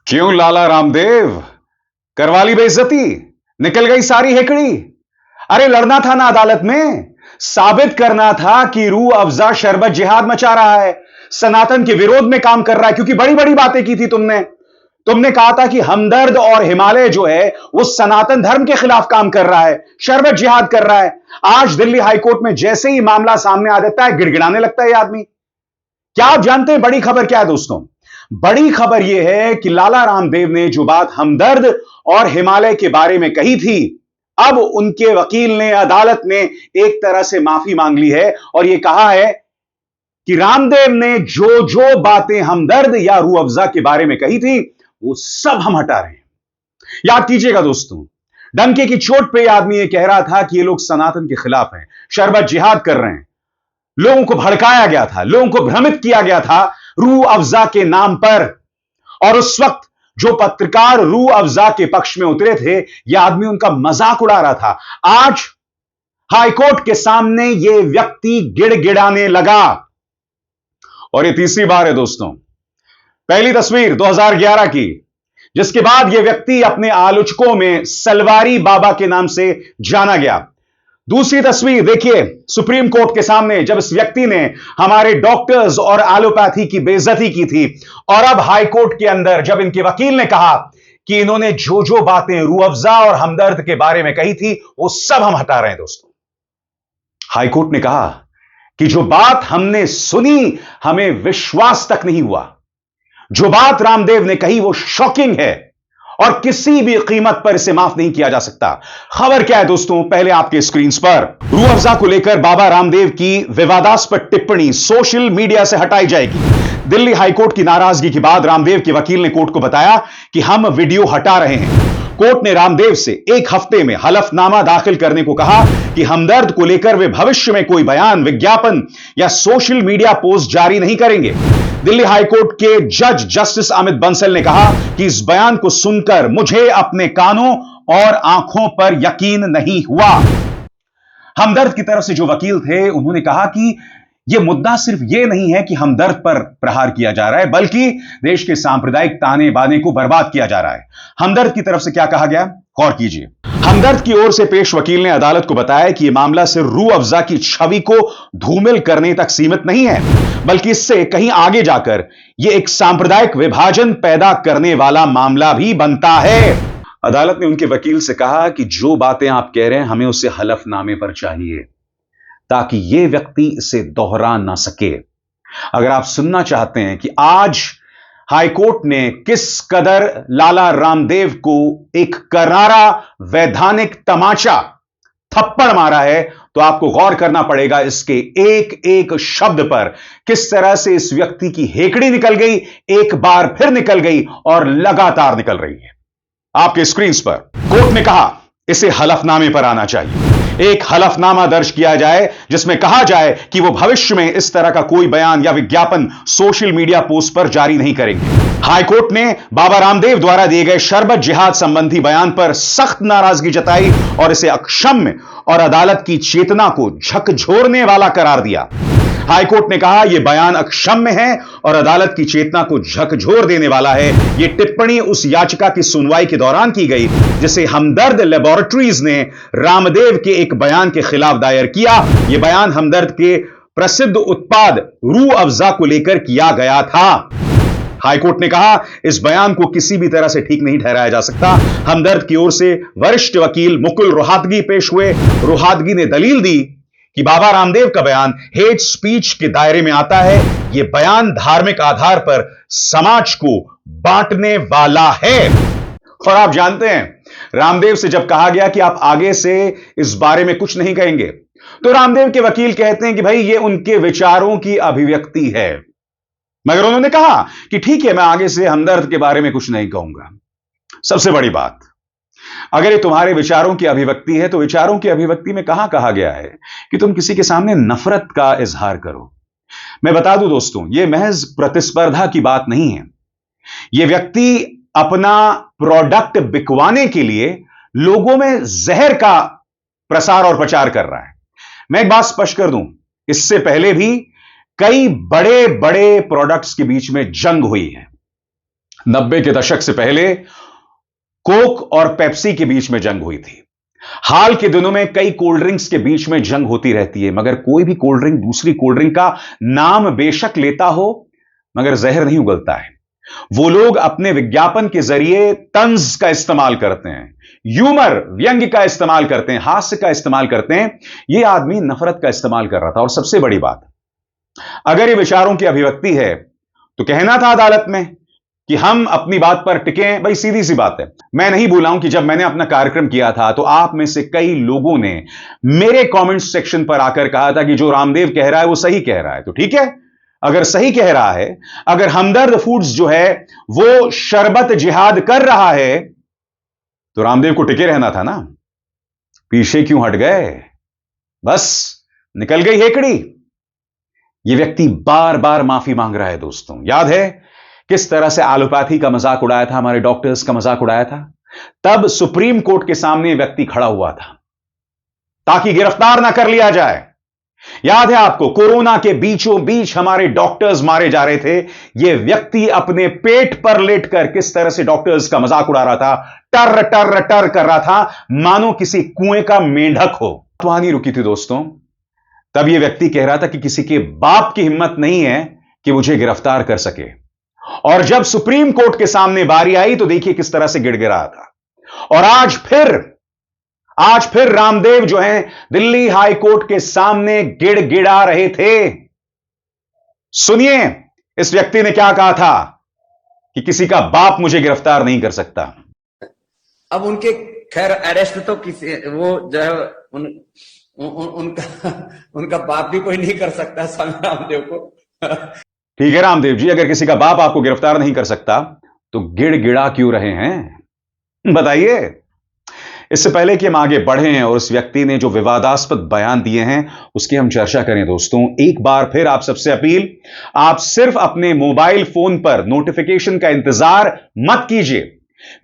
क्यों लाला रामदेव, करवा ली बेइज्जती? निकल गई सारी हेकड़ी? अरे लड़ना था ना अदालत में, साबित करना था कि रूह अफजा शरबत जिहाद मचा रहा है, सनातन के विरोध में काम कर रहा है। क्योंकि बड़ी बड़ी बातें की थी तुमने। तुमने कहा था कि हमदर्द और हिमालय जो है वो सनातन धर्म के खिलाफ काम कर रहा है, शरबत जिहाद कर रहा है। आज दिल्ली हाईकोर्ट में जैसे ही मामला सामने आ जाता है, गिड़गिड़ाने लगता है ये आदमी। क्या आप जानते हैं बड़ी खबर क्या है दोस्तों? बड़ी खबर यह है कि लाला रामदेव ने जो बात हमदर्द और हिमालय के बारे में कही थी, अब उनके वकील ने अदालत में एक तरह से माफी मांग ली है और यह कहा है कि रामदेव ने जो जो बातें हमदर्द या रूह अफजा के बारे में कही थी वो सब हम हटा रहे हैं। याद कीजिएगा दोस्तों, डंके की चोट पे आदमी ये कह रहा था कि ये लोग सनातन के खिलाफ हैं, शरबत जिहाद कर रहे हैं। लोगों को भड़काया गया था, लोगों को भ्रमित किया गया था रूह अफजा के नाम पर। और उस वक्त जो पत्रकार रूह अफजा के पक्ष में उतरे थे, यह आदमी उनका मजाक उड़ा रहा था। आज हाईकोर्ट के सामने यह व्यक्ति गिड़गिड़ाने लगा। और यह तीसरी बार है दोस्तों। पहली तस्वीर 2011 की, जिसके बाद यह व्यक्ति अपने आलोचकों में सलवारी बाबा के नाम से जाना गया। दूसरी तस्वीर देखिए, सुप्रीम कोर्ट के सामने जब इस व्यक्ति ने हमारे डॉक्टर्स और एलोपैथी की बेइज्जती की थी, और अब हाई कोर्ट के अंदर जब इनके वकील ने कहा कि इन्होंने जो जो बातें रूह अफजा और हमदर्द के बारे में कही थी वो सब हम हटा रहे हैं दोस्तों। हाई कोर्ट ने कहा कि जो बात हमने सुनी हमें विश्वास तक नहीं हुआ। जो बात रामदेव ने कही वो शॉकिंग है और किसी भी कीमत पर इसे माफ नहीं किया जा सकता। खबर क्या है दोस्तों, पहले आपके स्क्रीन पर रूह अफजा को लेकर बाबा रामदेव की विवादास्पद टिप्पणी सोशल मीडिया से हटाई जाएगी। दिल्ली हाईकोर्ट की नाराजगी के बाद रामदेव के वकील ने कोर्ट को बताया कि हम वीडियो हटा रहे हैं। कोर्ट ने रामदेव से एक हफ्ते में हलफनामा दाखिल करने को कहा कि हमदर्द को लेकर वे भविष्य में कोई बयान, विज्ञापन या सोशल मीडिया पोस्ट जारी नहीं करेंगे। दिल्ली हाईकोर्ट के जज जस्टिस अमित बंसल ने कहा कि इस बयान को सुनकर मुझे अपने कानों और आंखों पर यकीन नहीं हुआ। हमदर्द की तरफ से जो वकील थे उन्होंने कहा कि यह मुद्दा सिर्फ यह नहीं है कि हमदर्द पर प्रहार किया जा रहा है, बल्कि देश के सांप्रदायिक ताने बाने को बर्बाद किया जा रहा है। हमदर्द की तरफ से क्या कहा गया, गौर कीजिए। हमदर्द की ओर से पेश वकील ने अदालत को बताया कि यह मामला सिर्फ रूह अफजा की छवि को धूमिल करने तक सीमित नहीं है, बल्कि इससे कहीं आगे जाकर यह एक सांप्रदायिक विभाजन पैदा करने वाला मामला भी बनता है। अदालत ने उनके वकील से कहा कि जो बातें आप कह रहे हैं हमें उसे हलफनामे पर चाहिए, ताकि यह व्यक्ति इसे दोहरा ना सके। अगर आप सुनना चाहते हैं कि आज हाईकोर्ट ने किस कदर लाला रामदेव को एक करारा वैधानिक तमाचा थप्पड़ मारा है, तो आपको गौर करना पड़ेगा इसके एक एक शब्द पर। किस तरह से इस व्यक्ति की हेकड़ी निकल गई, एक बार फिर निकल गई और लगातार निकल रही है। आपके स्क्रीन पर कोर्ट ने कहा इसे हलफनामे पर आना चाहिए। एक हलफनामा दर्ज किया जाए जिसमें कहा जाए कि वो भविष्य में इस तरह का कोई बयान या विज्ञापन सोशल मीडिया पोस्ट पर जारी नहीं करेंगे। हाईकोर्ट ने बाबा रामदेव द्वारा दिए गए शरबत जिहाद संबंधी बयान पर सख्त नाराजगी जताई और इसे अक्षम्य और अदालत की चेतना को झकझोरने वाला करार दिया। हाईकोर्ट ने कहा यह बयान अक्षम्य है और अदालत की चेतना को झकझोर देने वाला है। यह टिप्पणी उस याचिका की सुनवाई के दौरान की गई जिसे हमदर्द लेबोरेटरीज ने रामदेव के एक बयान के खिलाफ दायर किया। यह बयान हमदर्द के प्रसिद्ध उत्पाद रूह अफजा को लेकर किया गया था। हाईकोर्ट ने कहा इस बयान को किसी भी तरह से ठीक नहीं ठहराया जा सकता। हमदर्द की ओर से वरिष्ठ वकील मुकुल रोहतगी पेश हुए। रोहतगी ने दलील दी कि बाबा रामदेव का बयान हेट स्पीच के दायरे में आता है। यह बयान धार्मिक आधार पर समाज को बांटने वाला है। और आप जानते हैं, रामदेव से जब कहा गया कि आप आगे से इस बारे में कुछ नहीं कहेंगे, तो रामदेव के वकील कहते हैं कि भाई ये उनके विचारों की अभिव्यक्ति है। मगर उन्होंने कहा कि ठीक है, मैं आगे से हमदर्द के बारे में कुछ नहीं कहूंगा। सबसे बड़ी बात, अगर ये तुम्हारे विचारों की अभिव्यक्ति है तो विचारों की अभिव्यक्ति में कहां कहा गया है कि तुम किसी के सामने नफरत का इजहार करो। मैं बता दूं दोस्तों, यह महज प्रतिस्पर्धा की बात नहीं है। यह व्यक्ति अपना प्रोडक्ट बिकवाने के लिए लोगों में जहर का प्रसार और प्रचार कर रहा है। मैं एक बात स्पष्ट कर दूं, इससे पहले भी कई बड़े बड़े प्रोडक्ट्स के बीच में जंग हुई है। 90 के दशक से पहले कोक और पेप्सी के बीच में जंग हुई थी। हाल के दिनों में कई कोल्ड ड्रिंक्स के बीच में जंग होती रहती है, मगर कोई भी कोल्ड ड्रिंक दूसरी कोल्ड ड्रिंक का नाम बेशक लेता हो, मगर जहर नहीं उगलता है। वो लोग अपने विज्ञापन के जरिए तंज का इस्तेमाल करते हैं, ह्यूमर, व्यंग्य का इस्तेमाल करते हैं, हास्य का इस्तेमाल करते हैं। यह आदमी नफरत का इस्तेमाल कर रहा था। और सबसे बड़ी बात, अगर ये विचारों की अभिव्यक्ति है तो कहना था अदालत में कि हम अपनी बात पर टिकें। भाई सीधी सी बात है, मैं नहीं भूला हूं कि जब मैंने अपना कार्यक्रम किया था तो आप में से कई लोगों ने मेरे कमेंट सेक्शन पर आकर कहा था कि जो रामदेव कह रहा है वो सही कह रहा है। तो ठीक है, अगर सही कह रहा है, अगर हमदर्द फूड्स जो है वो शरबत जिहाद कर रहा है, तो रामदेव को टिके रहना था ना। पीछे क्यों हट गए? बस निकल गई हेकड़ी। यह व्यक्ति बार बार माफी मांग रहा है। दोस्तों, याद है किस तरह से एलोपैथी का मजाक उड़ाया था, हमारे डॉक्टर्स का मजाक उड़ाया था? तब सुप्रीम कोर्ट के सामने व्यक्ति खड़ा हुआ था ताकि गिरफ्तार ना कर लिया जाए। याद है आपको, कोरोना के बीचों बीच हमारे डॉक्टर्स मारे जा रहे थे। यह व्यक्ति अपने पेट पर लेटकर किस तरह से डॉक्टर्स का मजाक उड़ा रहा था, टर टर टर कर रहा था, मानो किसी कुएं का मेंढक हो। वहां नहीं रुकी थी दोस्तों। तब यह व्यक्ति कह रहा था कि किसी के बाप की हिम्मत नहीं है कि मुझे गिरफ्तार कर सके। और जब सुप्रीम कोर्ट के सामने बारी आई तो देखिए किस तरह से गिड़गिड़ा था। और आज फिर रामदेव जो हैं दिल्ली हाई कोर्ट के सामने गिड़गिड़ा रहे थे। सुनिए इस व्यक्ति ने क्या कहा था कि किसी का बाप मुझे गिरफ्तार नहीं कर सकता। अब उनके खैर अरेस्ट तो किसी वो जो है उनका बाप भी कोई नहीं कर सकता स्वामी रामदेव को। ठीक है रामदेव जी, अगर किसी का बाप आपको गिरफ्तार नहीं कर सकता तो गिड़गिड़ा क्यों रहे हैं, बताइए। इससे पहले कि हम आगे बढ़े हैं और उस व्यक्ति ने जो विवादास्पद बयान दिए हैं उसकी हम चर्चा करें दोस्तों, एक बार फिर आप सबसे अपील, आप सिर्फ अपने मोबाइल फोन पर नोटिफिकेशन का इंतजार मत कीजिए।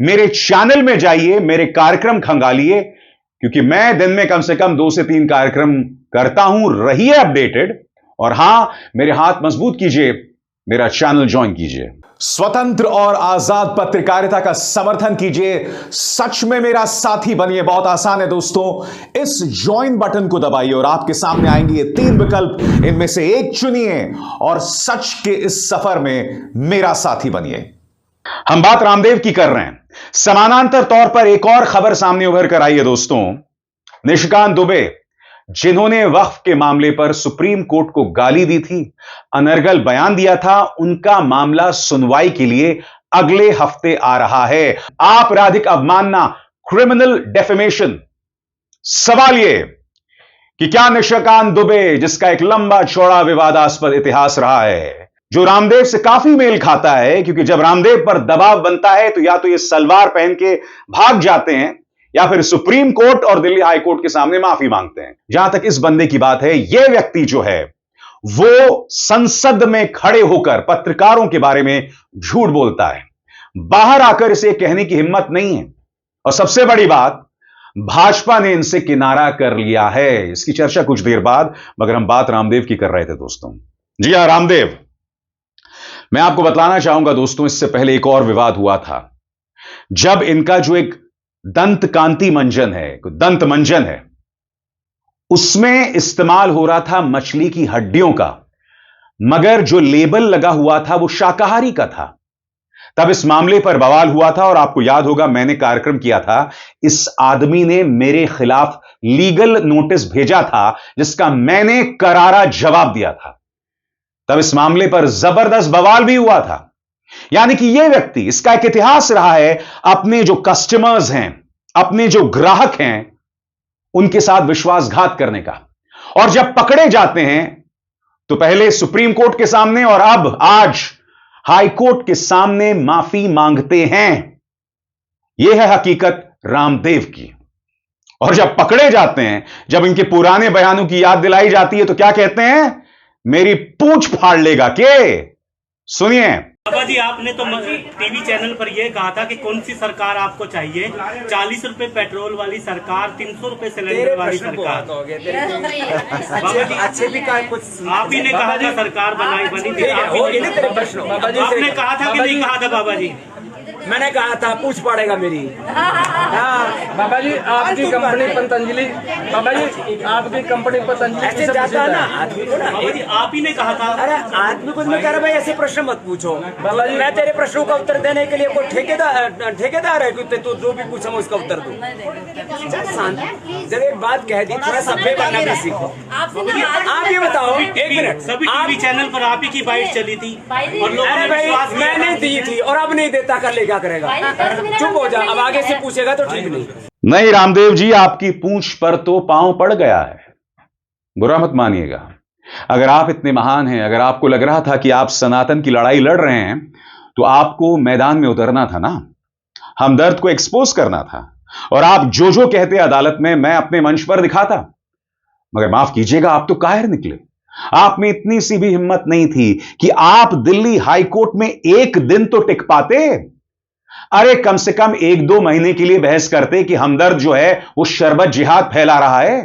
मेरे चैनल में जाइए, मेरे कार्यक्रम खंगालिए, क्योंकि मैं दिन में कम से कम 2 से 3 कार्यक्रम करता हूं। रहिए अपडेटेड और हां, मेरे हाथ मजबूत कीजिए, मेरा चैनल ज्वाइन कीजिए, स्वतंत्र और आजाद पत्रकारिता का समर्थन कीजिए, सच में मेरा साथी बनिए। बहुत आसान है दोस्तों, इस ज्वाइन बटन को दबाइए और आपके सामने आएंगे ये 3 विकल्प, इनमें से एक चुनिए और सच के इस सफर में मेरा साथी बनिए। हम बात रामदेव की कर रहे हैं। समानांतर तौर पर एक और खबर सामने उभर कर आई है दोस्तों। निशिकांत दुबे, जिन्होंने वक्फ के मामले पर सुप्रीम कोर्ट को गाली दी थी, अनर्गल बयान दिया था, उनका मामला सुनवाई के लिए अगले हफ्ते आ रहा है। आपराधिक अवमानना, क्रिमिनल डेफेमेशन। सवाल यह कि क्या निशिकांत दुबे, जिसका एक लंबा चौड़ा विवादास्पद इतिहास रहा है, जो रामदेव से काफी मेल खाता है, क्योंकि जब रामदेव पर दबाव बनता है तो या तो ये सलवार पहन के भाग जाते हैं या फिर सुप्रीम कोर्ट और दिल्ली हाई कोर्ट के सामने माफी मांगते हैं। जहां तक इस बंदे की बात है, यह व्यक्ति जो है वो संसद में खड़े होकर पत्रकारों के बारे में झूठ बोलता है। बाहर आकर इसे कहने की हिम्मत नहीं है। और सबसे बड़ी बात, भाजपा ने इनसे किनारा कर लिया है। इसकी चर्चा कुछ देर बाद, मगर हम बात रामदेव की कर रहे थे दोस्तों। जी हां, रामदेव। मैं आपको बताना चाहूंगा दोस्तों, इससे पहले एक और विवाद हुआ था, जब इनका जो एक दंत कांति मंजन है, दंत मंजन है, उसमें इस्तेमाल हो रहा था मछली की हड्डियों का, मगर जो लेबल लगा हुआ था वो शाकाहारी का था। तब इस मामले पर बवाल हुआ था और आपको याद होगा मैंने कार्यक्रम किया था। इस आदमी ने मेरे खिलाफ लीगल नोटिस भेजा था, जिसका मैंने करारा जवाब दिया था। तब इस मामले पर जबरदस्त बवाल भी हुआ था। यानी कि यह व्यक्ति, इसका एक इतिहास रहा है अपने जो कस्टमर्स हैं, अपने जो ग्राहक हैं, उनके साथ विश्वासघात करने का। और जब पकड़े जाते हैं तो पहले सुप्रीम कोर्ट के सामने और अब आज हाई कोर्ट के सामने माफी मांगते हैं। यह है हकीकत रामदेव की। और जब पकड़े जाते हैं, जब इनके पुराने बयानों की याद दिलाई जाती है तो क्या कहते हैं? मेरी पूंछ फाड़ लेगा के। सुनिए, बाबा जी, आपने तो टीवी चैनल पर यह कहा था कि कौन सी सरकार आपको चाहिए, 40 रुपए पेट्रोल वाली सरकार, 300 रुपए सिलेंडर वाली सरकार। बाबा जी अच्छे भी का कुछ आप ही ने कहा था सरकार बनी थी, आपने कहा था कि नहीं कहा था बाबा जी? मैंने कहा था, पूछ पड़ेगा मेरी। बाबा जी आपकी कंपनी पतंजलि, बाबा जी आपकी कंपनी पतंजलि ऐसे जाता ना आदमी को ना, बाबा जी आप ही ने कहा था। अरे आदमी को मैं कह रहा भाई ऐसे प्रश्न मत पूछो। बाबा जी मैं तेरे प्रश्नों का उत्तर देने के लिए कोई ठेकेदार है कि तू जो भी पूछा मैं उसका उत्तर दूं। जब एक बात कह दी, थोड़ा सभ्य बनना भी सीखो। आप ये बताओ, एक मिनट, सभी टीवी चैनल पर आप ही की बाइट चली थी और लोगों ने अरे विश्वास भाई किया मैंने था। दी थी और अब नहीं देता, कर ले क्या करेगा? चुप हो जा, अब आगे से पूछेगा तो ठीक नहीं। नहीं रामदेव जी, आपकी पूंछ पर तो पांव पड़ गया है, बुरा मत मानिएगा। अगर आप इतने महान हैं, अगर आपको लग रहा था कि आप सनातन की लड़ाई लड़ रहे हैं, तो आपको मैदान में उतरना था ना, हमदर्द को एक्सपोज करना था, और आप जो जो कहते अदालत में मैं अपने मंच पर दिखाता। मगर माफ कीजिएगा, आप तो कायर निकले। आप में इतनी सी भी हिम्मत नहीं थी कि आप दिल्ली हाई कोर्ट में एक दिन तो टिक पाते। अरे कम से कम 1-2 महीने के लिए बहस करते कि हमदर्द जो है वो शरबत जिहाद फैला रहा है।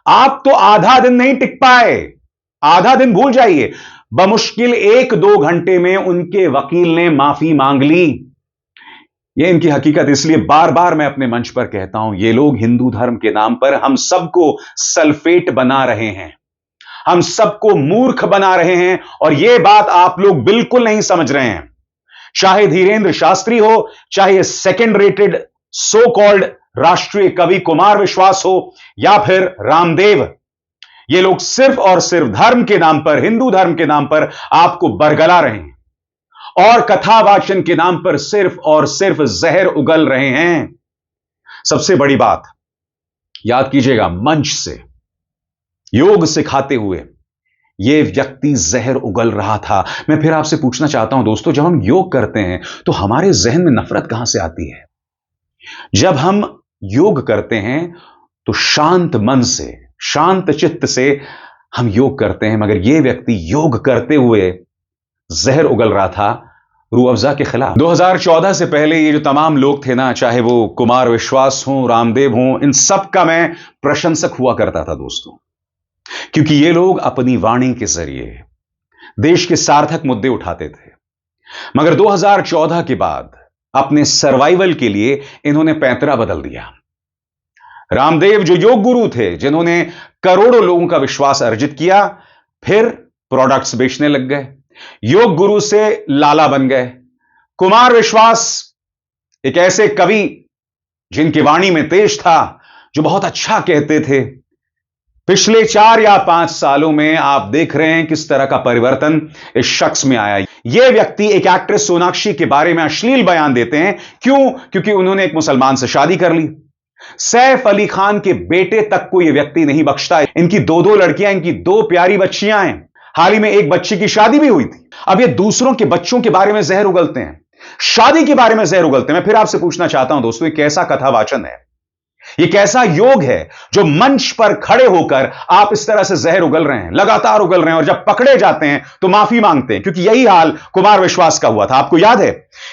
आप तो आधा दिन नहीं टिक पाए। आधा दिन भूल जाइए, बमुश्किल 1-2 घंटे में उनके वकील ने माफी मांग ली। यह इनकी हकीकत, इसलिए बार बार मैं अपने मंच पर कहता हूं, ये लोग हिंदू धर्म के नाम पर हम सबको सल्फेट बना रहे हैं, हम सबको मूर्ख बना रहे हैं, और यह बात आप लोग बिल्कुल नहीं समझ रहे हैं। चाहे धीरेंद्र शास्त्री हो, चाहे सेकंड रेटेड सो कॉल्ड राष्ट्रीय कवि कुमार विश्वास हो, या फिर रामदेव, ये लोग सिर्फ और सिर्फ धर्म के नाम पर, हिंदू धर्म के नाम पर आपको बरगला रहे हैं, और कथावाचन के नाम पर सिर्फ और सिर्फ जहर उगल रहे हैं। सबसे बड़ी बात याद कीजिएगा, मंच से योग सिखाते हुए यह व्यक्ति जहर उगल रहा था। मैं फिर आपसे पूछना चाहता हूं दोस्तों, जब हम योग करते हैं तो हमारे जहन में नफरत कहां से आती है? जब हम योग करते हैं तो शांत मन से, शांत चित्त से हम योग करते हैं। मगर यह व्यक्ति योग करते हुए जहर उगल रहा था रूह अफ़ज़ा के खिलाफ। 2014 से पहले ये जो तमाम लोग थे ना, चाहे वो कुमार विश्वास हो, रामदेव हो, इन सब का मैं प्रशंसक हुआ करता था दोस्तों, क्योंकि ये लोग अपनी वाणी के जरिए देश के सार्थक मुद्दे उठाते थे। मगर 2014 के बाद अपने सर्वाइवल के लिए इन्होंने पैंतरा बदल दिया। रामदेव जो योग गुरु थे, जिन्होंने करोड़ों लोगों का विश्वास अर्जित किया, फिर प्रोडक्ट्स बेचने लग गए, योग गुरु से लाला बन गए। कुमार विश्वास एक ऐसे कवि जिनकी वाणी में तेज था, जो बहुत अच्छा कहते थे। पिछले 4 या 5 सालों में आप देख रहे हैं किस तरह का परिवर्तन इस शख्स में आया। यह व्यक्ति एक एक्ट्रेस सोनाक्षी के बारे में अश्लील बयान देते हैं। क्यों? क्योंकि उन्होंने एक मुसलमान से शादी कर ली। सैफ अली खान के बेटे तक को यह व्यक्ति नहीं बख्शता। इनकी 2 लड़कियां, इनकी 2 प्यारी बच्चियां हैं। हाल ही में एक बच्ची की शादी भी हुई थी। अब ये दूसरों के बच्चों के बारे में जहर उगलते हैं, शादी के बारे में जहर उगलते हैं। मैं फिर आपसे पूछना चाहता हूं दोस्तों, ये कैसा कथावाचन है? ये कैसा योग है जो मंच पर खड़े होकर आप इस तरह से जहर उगल रहे हैं, लगातार उगल रहे हैं, और जब पकड़े जाते हैं तो माफी मांगते हैं? क्योंकि यही हाल कुमार विश्वास का हुआ था। आपको याद है,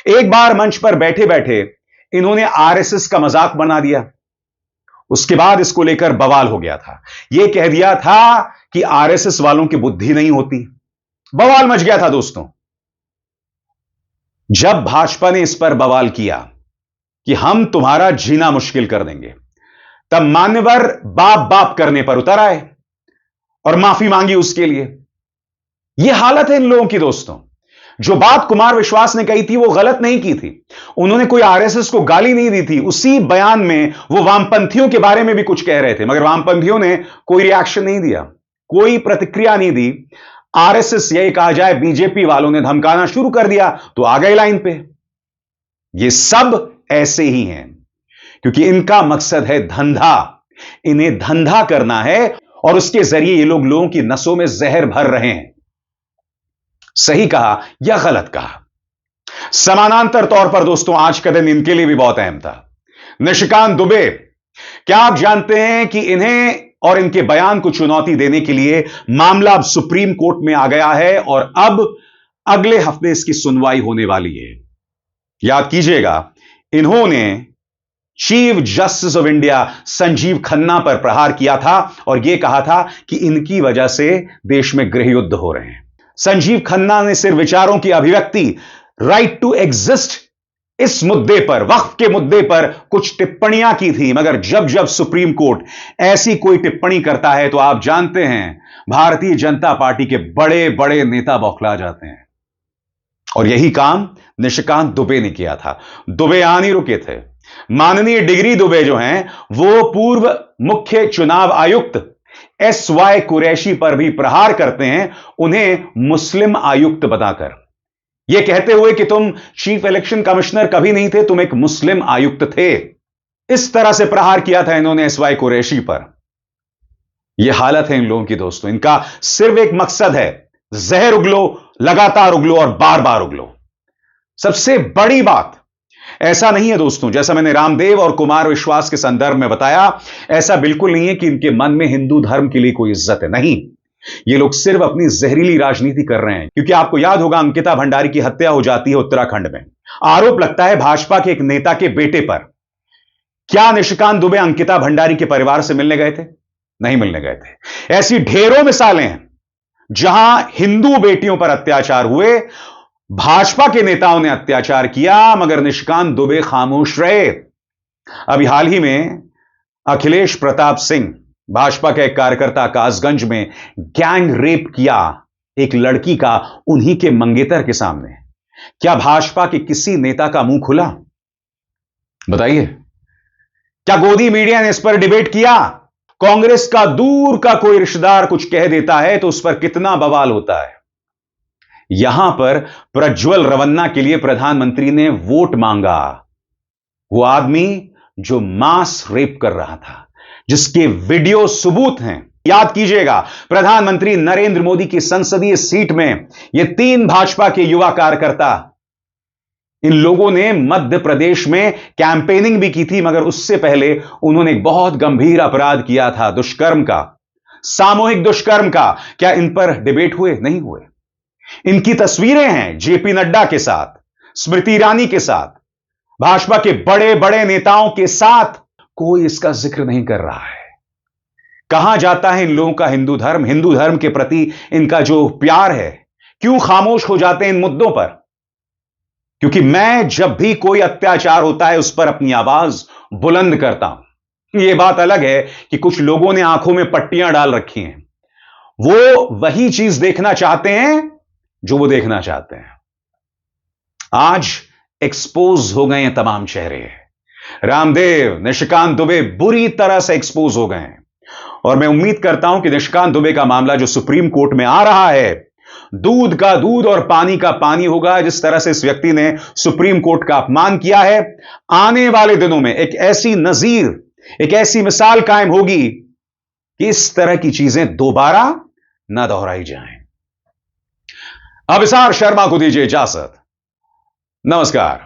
एक बार मंच पर बैठे बैठे इन्होंने आरएसएस का मजाक बना दिया। उसके बाद इसको लेकर बवाल हो गया था। यह कह दिया था कि आरएसएस वालों की बुद्धि नहीं होती। बवाल मच गया था दोस्तों। जब भाजपा ने इस पर बवाल किया कि हम तुम्हारा जीना मुश्किल कर देंगे, तब मान्यवर बाप बाप करने पर उतर आए और माफी मांगी उसके लिए। यह हालत है इन लोगों की दोस्तों। जो बात कुमार विश्वास ने कही थी वो गलत नहीं की थी। उन्होंने कोई आरएसएस को गाली नहीं दी थी। उसी बयान में वो वामपंथियों के बारे में भी कुछ कह रहे थे, मगर वामपंथियों ने कोई रिएक्शन नहीं दिया, कोई प्रतिक्रिया नहीं दी। आरएसएस, यही कहा जाए बीजेपी वालों ने धमकाना शुरू कर दिया तो आ गए लाइन पे। ये सब ऐसे ही हैं, क्योंकि इनका मकसद है धंधा। इन्हें धंधा करना है और उसके जरिए ये लोग लोगों की नसों में जहर भर रहे हैं। सही कहा या गलत कहा? समानांतर तौर पर दोस्तों आज का दिन इनके लिए भी बहुत अहम था। निशिकांत दुबे, क्या आप जानते हैं कि इन्हें और इनके बयान को चुनौती देने के लिए मामला अब सुप्रीम कोर्ट में आ गया है, और अब अगले हफ्ते इसकी सुनवाई होने वाली है। याद कीजिएगा, इन्होंने chief justice of India Sanjeev Khanna पर प्रहार किया था और यह कहा था कि इनकी वजह से देश में गृह युद्ध हो रहे हैं। संजीव खन्ना ने सिर्फ विचारों की अभिव्यक्ति, राइट टू एग्जिस्ट, इस मुद्दे पर, वक्फ के मुद्दे पर कुछ टिप्पणियां की थी, मगर जब जब सुप्रीम कोर्ट ऐसी कोई टिप्पणी करता है तो आप जानते हैं भारतीय जनता पार्टी के बड़े बड़े नेता बौखला जाते हैं। और यही काम निशिकांत दुबे ने किया था। दुबे आ नहीं रुके थे। माननीय डिग्री दुबे जो हैं वो पूर्व मुख्य चुनाव आयुक्त SY कुरैशी पर भी प्रहार करते हैं, उन्हें मुस्लिम आयुक्त बताकर, यह कहते हुए कि तुम चीफ इलेक्शन कमिश्नर कभी नहीं थे, तुम एक मुस्लिम आयुक्त थे। इस तरह से प्रहार किया था इन्होंने SY कुरैशी पर। यह हालत है इन लोगों की दोस्तों। इनका सिर्फ एक मकसद है, जहर उगलो, लगातार उगलो और बार बार उगलो। सबसे बड़ी बात, ऐसा नहीं है दोस्तों, जैसा मैंने रामदेव और कुमार विश्वास के संदर्भ में बताया, ऐसा बिल्कुल नहीं है कि इनके मन में हिंदू धर्म के लिए कोई इज्जत है। नहीं, ये लोग सिर्फ अपनी जहरीली राजनीति कर रहे हैं। क्योंकि आपको याद होगा, अंकिता भंडारी की हत्या हो जाती है उत्तराखंड में। आरोप लगता है भाजपा के एक नेता के बेटे पर। क्या निशिकांत दुबे अंकिता भंडारी के परिवार से मिलने गए थे? नहीं मिलने गए थे। ऐसी ढेरों मिसालें हैं जहां हिंदू बेटियों पर अत्याचार हुए, भाजपा के नेताओं ने अत्याचार किया, मगर निशिकांत दुबे खामोश रहे। अभी हाल ही में अखिलेश प्रताप सिंह, भाजपा के एक कार्यकर्ता, कासगंज में गैंग रेप किया एक लड़की का, उन्हीं के मंगेतर के सामने। क्या भाजपा के किसी नेता का मुंह खुला? बताइए। क्या गोदी मीडिया ने इस पर डिबेट किया? कांग्रेस का दूर का कोई रिश्तेदार कुछ कह देता है तो उस पर कितना बवाल होता है। यहां पर प्रज्वल रवन्ना के लिए प्रधानमंत्री ने वोट मांगा। वो आदमी जो मास रेप कर रहा था, जिसके वीडियो सबूत हैं। याद कीजिएगा, प्रधानमंत्री नरेंद्र मोदी की संसदीय सीट में ये 3 भाजपा के युवा कार्यकर्ता, इन लोगों ने मध्य प्रदेश में कैंपेनिंग भी की थी, मगर उससे पहले उन्होंने एक बहुत गंभीर अपराध किया था, दुष्कर्म का, सामूहिक दुष्कर्म का। क्या इन पर डिबेट हुए? नहीं हुए। इनकी तस्वीरें हैं जेपी नड्डा के साथ, स्मृति ईरानी के साथ, भाजपा के बड़े बड़े नेताओं के साथ। कोई इसका जिक्र नहीं कर रहा है। कहां जाता है इन लोगों का हिंदू धर्म? हिंदू धर्म के प्रति इनका जो प्यार है, क्यों खामोश हो जाते हैं इन मुद्दों पर? क्योंकि मैं जब भी कोई अत्याचार होता है उस पर अपनी आवाज बुलंद करता हूं। यह बात अलग है कि कुछ लोगों ने आंखों में पट्टियां डाल रखी हैं, वो वही चीज देखना चाहते हैं जो वो देखना चाहते हैं। आज एक्सपोज हो गए हैं तमाम चेहरे। रामदेव, निशिकांत दुबे बुरी तरह से एक्सपोज हो गए हैं। और मैं उम्मीद करता हूं कि निशिकांत दुबे का मामला जो सुप्रीम कोर्ट में आ रहा है, दूध का दूध और पानी का पानी होगा। जिस तरह से इस व्यक्ति ने सुप्रीम कोर्ट का अपमान किया है, आने वाले दिनों में एक ऐसी नजीर, एक ऐसी मिसाल कायम होगी कि इस तरह की चीजें दोबारा ना दोहराई जाएं। अभिसार शर्मा को दीजिए इजाजत। नमस्कार।